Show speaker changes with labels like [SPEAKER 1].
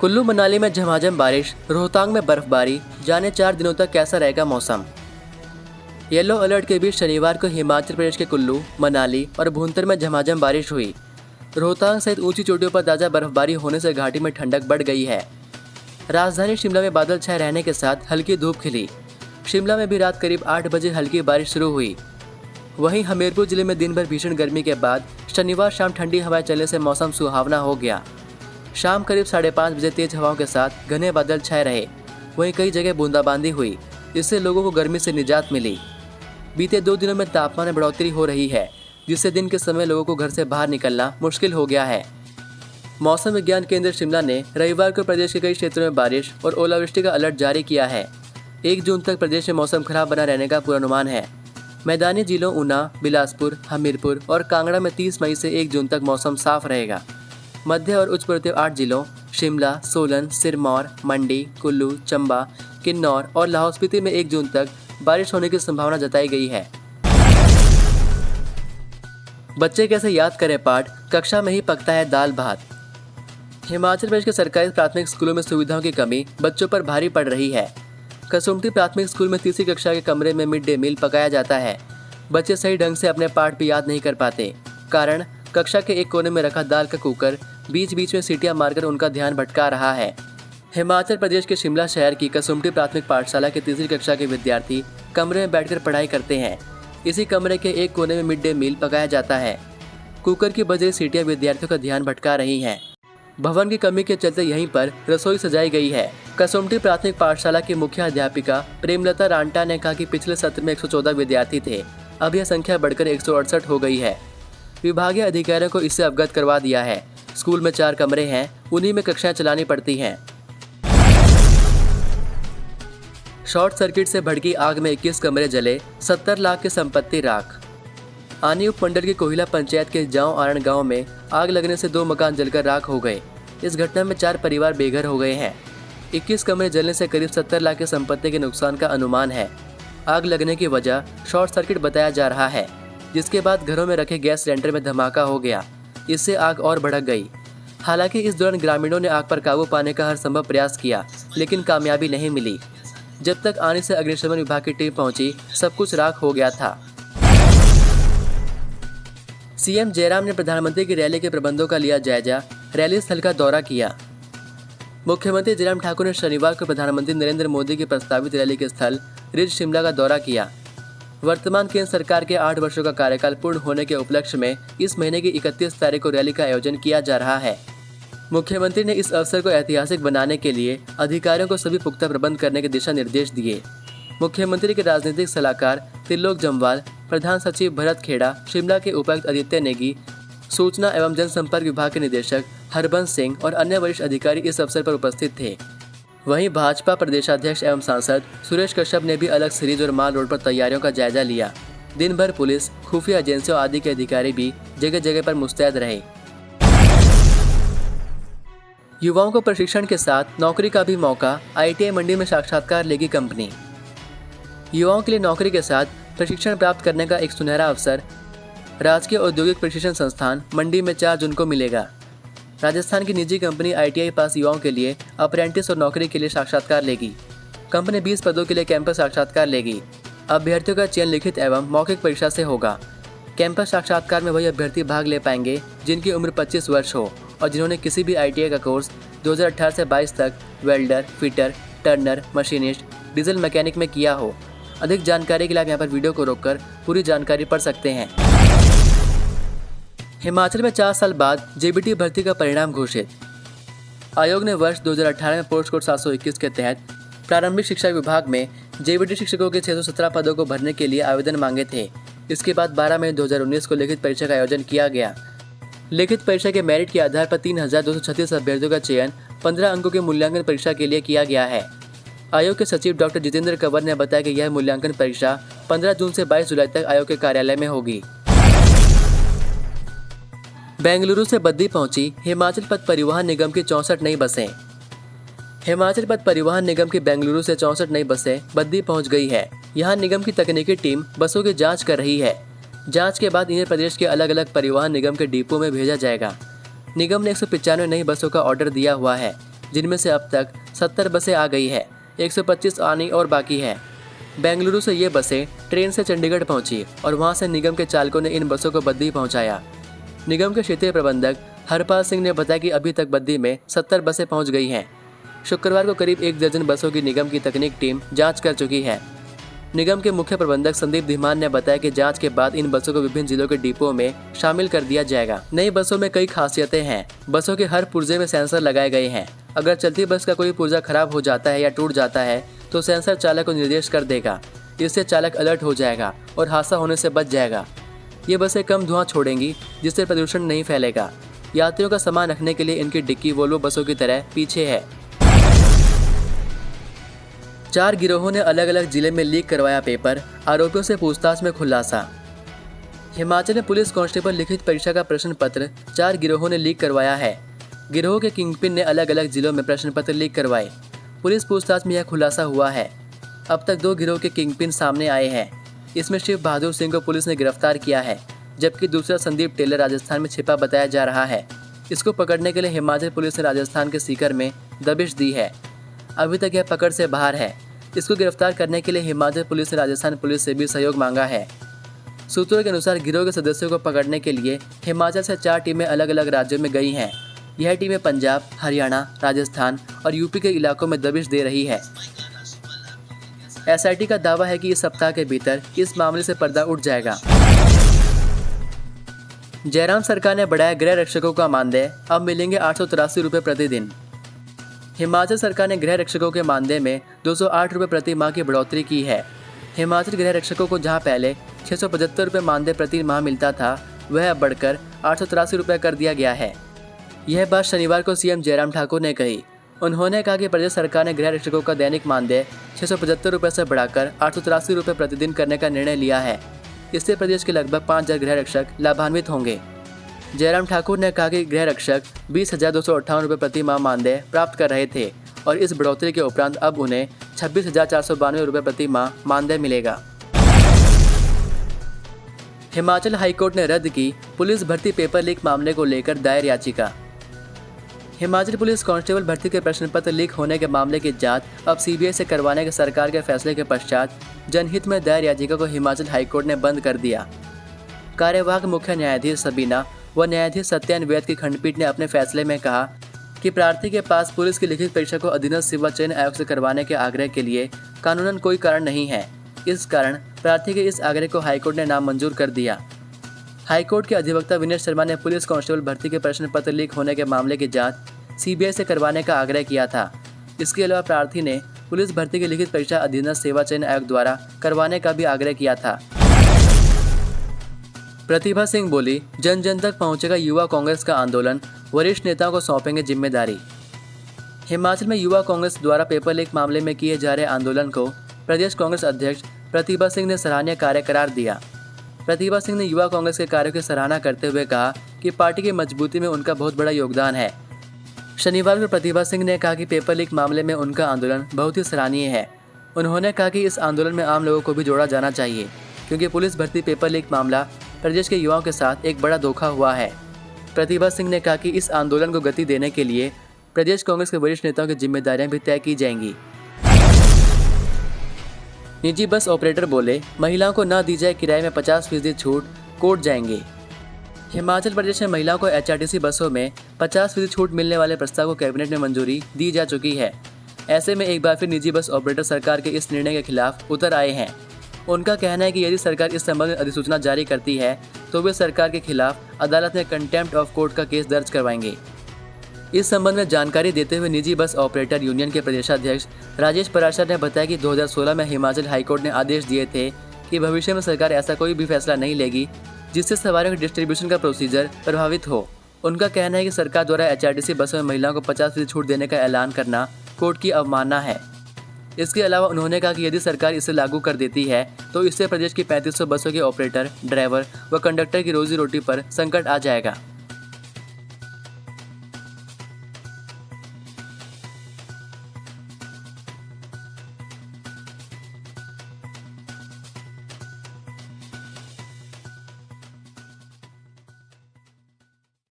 [SPEAKER 1] कुल्लू मनाली में झमाझम बारिश, रोहतांग में बर्फबारी, जाने 4 दिनों तक कैसा रहेगा मौसम। येलो अलर्ट के बीच शनिवार को हिमाचल प्रदेश के कुल्लू, मनाली और भुंतर में झमाझम बारिश हुई। रोहतांग सहित ऊंची चोटियों पर ताज़ा बर्फबारी होने से घाटी में ठंडक बढ़ गई है। राजधानी शिमला में बादल छाए रहने के साथ हल्की धूप खिली। शिमला में भी रात करीब 8 बजे हल्की बारिश शुरू हुई। वहीं हमीरपुर जिले में दिन भर भीषण गर्मी के बाद शनिवार शाम ठंडी हवाएं चलने से मौसम सुहावना हो गया। शाम करीब 5:30 बजे तेज हवाओं के साथ घने बादल छाए रहे। वहीं कई जगह बूंदाबांदी हुई, इससे लोगों को गर्मी से निजात मिली। बीते 2 दिनों में तापमान में बढ़ोतरी हो रही है, जिससे दिन के समय लोगों को घर से बाहर निकलना मुश्किल हो गया है। मौसम विज्ञान केंद्र शिमला ने रविवार को प्रदेश के कई क्षेत्रों में बारिश और ओलावृष्टि का अलर्ट जारी किया है। 1 जून तक प्रदेश में मौसम खराब बना रहने का पूर्वानुमान है। मैदानी जिलों ऊना, बिलासपुर, हमीरपुर और कांगड़ा में 30 मई से 1 जून तक मौसम साफ रहेगा। मध्य और उच्च पर्वतीय 8 जिलों शिमला, सोलन, सिरमौर, मंडी, कुल्लू, चंबा, किन्नौर और लाहौल स्पीति में 1 जून तक बारिश होने की संभावना जताई गई है। बच्चे कैसे याद करें पाठ, कक्षा में ही पकता है दाल भात। हिमाचल प्रदेश के सरकारी प्राथमिक स्कूलों में सुविधाओं की कमी बच्चों पर भारी पड़ रही है। कसुम्पटी प्राथमिक स्कूल में 3री कक्षा के कमरे में मिड डे मील पकाया जाता है। बच्चे सही ढंग से अपने पाठ भी याद नहीं कर पाते। कारण कक्षा के एक कोने में रखा दाल का कुकर बीच बीच में सीटियां मारकर उनका ध्यान भटका रहा है। हिमाचल प्रदेश के शिमला शहर की कसुम्पटी प्राथमिक पाठशाला के 3री कक्षा के विद्यार्थी कमरे में बैठकर पढ़ाई करते हैं। इसी कमरे के एक कोने में मिड डे मील पकाया जाता है। कुकर की बज रही सीटियां विद्यार्थियों का ध्यान भटका रही हैं। भवन की कमी के चलते यहीं पर रसोई सजाई गई है। कसुम्पटी प्राथमिक पाठशाला की मुख्य अध्यापिका प्रेमलता रांटा ने कहा कि पिछले सत्र में 114 विद्यार्थी थे, अब यह संख्या बढ़कर 168 हो गई है। विभागीय अधिकारियों को इससे अवगत करवा दिया है। स्कूल में 4 कमरे हैं, उन्हीं में कक्षाएं चलानी पड़ती हैं। शॉर्ट सर्किट से भड़की आग में 21 कमरे जले, 70 लाख की संपत्ति राख। आनी उपमंडल की कोहिला पंचायत के जांव आरण गांव में आग लगने से 2 मकान जलकर राख हो गए। इस घटना में 4 परिवार बेघर हो गए हैं। 21 कमरे जलने से करीब 70 लाख की संपत्ति के नुकसान का अनुमान है। आग लगने की वजह शॉर्ट सर्किट बताया जा रहा है, जिसके बाद घरों में रखे गैस सिलेंडर में धमाका हो गया। इससे आग और भड़क गई। हालांकि इस दौरान ग्रामीणों ने आग पर काबू पाने का हर संभव प्रयास किया, लेकिन कामयाबी नहीं मिली। जब तक आने से अग्निशमन विभाग की टीम पहुंची, सब कुछ राख हो गया था। सीएम जयराम ने प्रधानमंत्री की रैली के प्रबंधों का लिया जायजा, रैली स्थल का दौरा किया। मुख्यमंत्री जयराम ठाकुर ने शनिवार को प्रधानमंत्री नरेंद्र मोदी की प्रस्तावित रैली के स्थल रिज शिमला का दौरा किया। वर्तमान केंद्र सरकार के 8 वर्षों का कार्यकाल पूर्ण होने के उपलक्ष्य में इस महीने की 31 तारीख को रैली का आयोजन किया जा रहा है। मुख्यमंत्री ने इस अवसर को ऐतिहासिक बनाने के लिए अधिकारियों को सभी पुख्ता प्रबंध करने के दिशा निर्देश दिए। मुख्यमंत्री के राजनीतिक सलाहकार त्रिलोक जम्वाल, प्रधान सचिव भरत खेड़ा, शिमला के उपायुक्त आदित्य नेगी, सूचना एवं जनसंपर्क विभाग के निदेशक हरबंस सिंह और अन्य वरिष्ठ अधिकारी इस अवसर पर उपस्थित थे। वहीं भाजपा प्रदेशाध्यक्ष एवं सांसद सुरेश कश्यप ने भी अलग सीरीज और माल रोड पर तैयारियों का जायजा लिया। दिन भर पुलिस, खुफिया एजेंसियों आदि के अधिकारी भी जगह जगह पर मुस्तैद रहे। युवाओं को प्रशिक्षण के साथ नौकरी का भी मौका, ITI मंडी में साक्षात्कार लेगी कंपनी। युवाओं के लिए नौकरी के साथ प्रशिक्षण प्राप्त करने का एक सुनहरा अवसर राजकीय औद्योगिक प्रशिक्षण संस्थान मंडी में 4 जून को मिलेगा। राजस्थान की निजी कंपनी ITI पास युवाओं के लिए अप्रेंटिस और नौकरी के लिए साक्षात्कार लेगी। कंपनी 20 पदों के लिए कैंपस साक्षात्कार लेगी। अभ्यर्थियों का चयन लिखित एवं मौखिक परीक्षा से होगा। कैंपस साक्षात्कार में वही अभ्यर्थी भाग ले पाएंगे जिनकी उम्र 25 वर्ष हो और जिन्होंने किसी भी ITI का कोर्स 2018 से 22 तक welder, fitter, Turner, machinist, diesel mechanic में किया हो। अधिक जानकारी के लिए आप यहाँ पर वीडियो को रोककर पूरी जानकारी पढ़ सकते हैं। हिमाचल में 4 साल बाद JBT भर्ती का परिणाम घोषित। आयोग ने वर्ष 2018 में पोस्ट कोड 721 के तहत प्रारंभिक शिक्षा विभाग में JBT शिक्षकों के 617 पदों को भरने के लिए आवेदन मांगे थे। इसके बाद 12 मई 2019 को लिखित परीक्षा का आयोजन किया गया। लिखित परीक्षा के मेरिट के आधार पर 3236 अभ्यर्थियों का चयन 15 अंकों के मूल्यांकन परीक्षा के लिए किया गया है। आयोग के सचिव डॉक्टर जितेंद्र कंवर ने बताया कि यह मूल्यांकन परीक्षा 15 जून से 22 जुलाई तक आयोग के कार्यालय में होगी। बेंगलुरु से बद्दी पहुंची हिमाचल पथ परिवहन निगम की 64 नई बसें। हिमाचल पथ परिवहन निगम की बेंगलुरु से 64 नई बसें बद्दी पहुंच गई है। यहां निगम की तकनीकी टीम बसों की जांच कर रही है। जांच के बाद इन्हें प्रदेश के अलग अलग परिवहन निगम के डिपो में भेजा जाएगा। निगम ने 195 नई बसों का ऑर्डर दिया हुआ है, जिनमें से अब तक 70 बसें आ गई है, 125 आनी और बाकी है। बेंगलुरु से ये बसें ट्रेन से चंडीगढ़ पहुंची और वहां से निगम के चालकों ने इन बसों को बद्दी पहुंचाया। निगम के क्षेत्रीय प्रबंधक हरपाल सिंह ने बताया कि अभी तक बद्दी में 70 बसें पहुंच गई हैं। शुक्रवार को करीब 1 दर्जन बसों की निगम की तकनीक टीम जांच कर चुकी है। निगम के मुख्य प्रबंधक संदीप धीमान ने बताया कि जांच के बाद इन बसों को विभिन्न जिलों के डिपो में शामिल कर दिया जाएगा। नई बसों में कई खासियतें हैं। बसों के हर पुर्जे में सेंसर लगाए गए हैं। अगर चलती बस का कोई पुर्जा खराब हो जाता है या टूट जाता है तो सेंसर चालक को निर्देश कर देगा। इससे चालक अलर्ट हो जाएगा और हादसा होने से बच जाएगा। ये बसें कम धुआं छोड़ेंगी, जिससे प्रदूषण नहीं फैलेगा। यात्रियों का सामान रखने के लिए इनकी डिक्की वोल्वो बसों की तरह पीछे है। 4 गिरोहों ने अलग अलग जिले में लीक करवाया पेपर, आरोपियों से पूछताछ में खुलासा। हिमाचल में पुलिस कांस्टेबल लिखित परीक्षा का प्रश्न पत्र 4 गिरोहों ने लीक करवाया है। गिरोह के किंगपिन ने अलग अलग जिलों में प्रश्न पत्र लीक करवाए। पुलिस पूछताछ में यह खुलासा हुआ है। अब तक 2 गिरोह के किंगपिन सामने आए हैं। इसमें शिव बहादुर सिंह को पुलिस ने गिरफ्तार किया है, जबकि दूसरा संदीप टेलर राजस्थान में छिपा बताया जा रहा है। इसको पकड़ने के लिए हिमाचल पुलिस ने राजस्थान के सीकर में दबिश दी है। अभी तक यह पकड़ से बाहर है। इसको गिरफ्तार करने के लिए हिमाचल पुलिस ने राजस्थान पुलिस से भी सहयोग मांगा है। सूत्रों के अनुसार गिरोह के सदस्यों को पकड़ने के लिए हिमाचल से 4 टीमें अलग अलग राज्यों में गई हैं। यह टीमें पंजाब, हरियाणा, राजस्थान और यूपी के इलाकों में दबिश दे रही है। एसआईटी का दावा है कि इस सप्ताह के भीतर इस मामले से पर्दा उठ जाएगा। जयराम सरकार ने बढ़ाया गृह रक्षकों का मानदेय, अब मिलेंगे 883 रुपये प्रतिदिन। हिमाचल सरकार ने गृह रक्षकों के मानदेय में 208 रुपये प्रति माह की बढ़ोतरी की है। हिमाचल गृह रक्षकों को जहां पहले 675 रुपये मानदेय प्रति माह मिलता था, वह अब बढ़कर 883 रुपये कर दिया गया है। यह बात शनिवार को सीएम जयराम ठाकुर ने कही। उन्होंने कहा कि प्रदेश सरकार ने गृह रक्षकों का दैनिक मानदेय 675 रुपये से बढ़ाकर 883 रुपये प्रतिदिन करने का निर्णय लिया है। इससे प्रदेश के लगभग 5000 गृह रक्षक लाभान्वित होंगे। जयराम ठाकुर ने कहा कि गृह रक्षक 20,258 रुपये प्रति माह मानदेय प्राप्त कर रहे थे और इस बढ़ोतरी के उपरांत अब उन्हें 26,492 रुपये प्रति माह मानदेय मिलेगा। हिमाचल हाईकोर्ट ने रद्द की पुलिस भर्ती पेपर लीक मामले को लेकर दायर याचिका। हिमाचल पुलिस कांस्टेबल भर्ती के प्रश्न पत्र लीक होने के मामले की जांच अब सीबीआई से करवाने के सरकार के फैसले के पश्चात जनहित में दायर याचिका को हिमाचल हाईकोर्ट ने बंद कर दिया। कार्यवाहक मुख्य न्यायाधीश सबीना व न्यायाधीश सत्यन वैद की खंडपीठ ने अपने फैसले में कहा कि प्रार्थी के पास पुलिस की लिखित परीक्षा को अधीनस्थ सेवा चयन आयोग से करवाने के आग्रह के लिए कानूनन कोई कारण नहीं है। इस कारण प्रार्थी के इस आग्रह को हाईकोर्ट ने नामंजूर कर दिया। हाईकोर्ट के अधिवक्ता विनेश शर्मा ने पुलिस कांस्टेबल भर्ती के प्रश्न पत्र लीक होने के मामले की जांच सीबीआई से करवाने का आग्रह किया था। इसके अलावा प्रार्थी ने पुलिस भर्ती की लिखित परीक्षा अधीनस्थ सेवा चयन आयोग द्वारा करवाने का भी आग्रह किया था। प्रतिभा सिंह बोली, जन जन तक पहुंचेगा युवा कांग्रेस का आंदोलन, वरिष्ठ नेताओं को सौंपेंगे जिम्मेदारी। हिमाचल में युवा कांग्रेस द्वारा पेपर लीक मामले में किए जा रहे आंदोलन को प्रदेश कांग्रेस अध्यक्ष प्रतिभा सिंह ने सराहनीय कार्य करार दिया। प्रतिभा सिंह ने युवा कांग्रेस के कार्यों की सराहना करते हुए कहा कि पार्टी की मजबूती में उनका बहुत बड़ा योगदान है। शनिवार को प्रतिभा सिंह ने कहा कि पेपर लीक मामले में उनका आंदोलन बहुत ही सराहनीय है। उन्होंने कहा कि इस आंदोलन में आम लोगों को भी जोड़ा जाना चाहिए, क्योंकि पुलिस भर्ती पेपर लीक मामला प्रदेश के युवाओं के साथ एक बड़ा धोखा हुआ है। प्रतिभा सिंह ने कहा कि इस आंदोलन को गति देने के लिए प्रदेश कांग्रेस के वरिष्ठ नेताओं की जिम्मेदारियां भी तय की जाएंगी। निजी बस ऑपरेटर बोले, महिलाओं को न दी जाए किराए में 50% छूट, कोर्ट जाएंगे। हिमाचल प्रदेश में महिलाओं को एचआरटीसी बसों में 50% छूट मिलने वाले प्रस्ताव को कैबिनेट में मंजूरी दी जा चुकी है। ऐसे में एक बार फिर निजी बस ऑपरेटर सरकार के इस निर्णय के खिलाफ उतर आए हैं। उनका कहना है कि यदि सरकार इस संबंध में अधिसूचना जारी करती है तो वे सरकार के खिलाफ अदालत में कंटेम्प्ट ऑफ कोर्ट का केस दर्ज करवाएंगे। इस संबंध में जानकारी देते हुए निजी बस ऑपरेटर यूनियन के प्रदेशाध्यक्ष राजेश पराशर ने बताया कि 2016 में हिमाचल हाईकोर्ट ने आदेश दिए थे कि भविष्य में सरकार ऐसा कोई भी फैसला नहीं लेगी जिससे सवारियों के डिस्ट्रीब्यूशन का प्रोसीजर प्रभावित हो। उनका कहना है कि सरकार द्वारा एचआरटीसी बसों में महिलाओं को 50% छूट देने का ऐलान करना कोर्ट की अवमानना है। इसके अलावा उन्होंने कहा कि यदि सरकार इसे लागू कर देती है तो इससे प्रदेश की 3500 बसों के ऑपरेटर, ड्राइवर व कंडक्टर की रोजी रोटी पर संकट आ जाएगा।